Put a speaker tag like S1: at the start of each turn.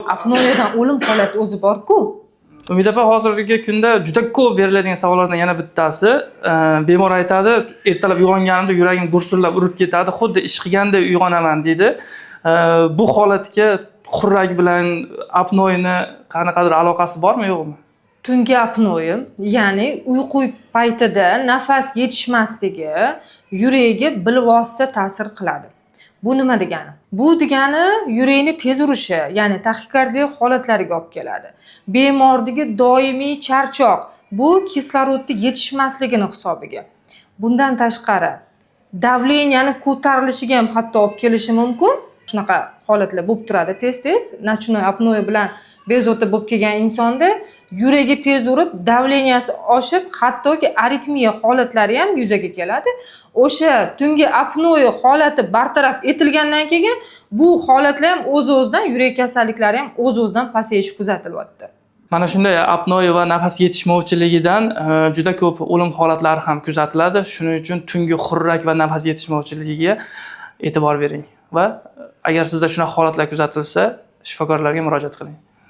S1: Apnoedan o'lim holati o'zi bor-ku.
S2: Umid opa, hozirgi kunda juda ko'p beriladigan savollardan yana bittasi, bemor aytadi, ertalab uyg'onganimda yuragim gursillab urib ketadi, xuddi ish qilganday uyg'onaman deydi. Bu holatga xurrak bilan apnoeni qanaqadir aloqasi bormi, yo'qmi?
S1: Tungi apnoe, ya'ni uyqu paytida nafas yetishmasligi yurakka bilvosita ta'sir qiladi. Bu nima degani? Bu degani yurakni tez urishi, ya'ni taxikardiya holatlariga olib keladi. Bemordagi doimiy charchoq, bu kislorodni yetishmasligini hisobiga. Bundan tashqari, davleniyani ko'tarilishiga ham hatto olib kelishi mumkin. Shunaqa holatlar bo'lib turadi tez-tez. Nochnoy apnoe bilan bezovta bo'lib kelgan insonda yuragi tez urib, davleniyasi oshib, hattoki aritmiya holatlari ham yuzaga keladi. O'sha tungi apnoe holati bartaraf etilgandan keyin bu holatlar ham o'z-o'zidan, yurak kasalliklari ham o'z-o'zidan pasayishi kuzatilyapti.
S2: Mana shunday apnoe va nafas yetishmovchiligidan juda ko'p o'lim holatlari ham kuzatiladi. Shuning uchun tungi xurrak va nafas yetishmovchiligiga e'tibor bering va agar sizda shunaqa holatlar kuzatilsa, shifokorlarga murojaat qiling.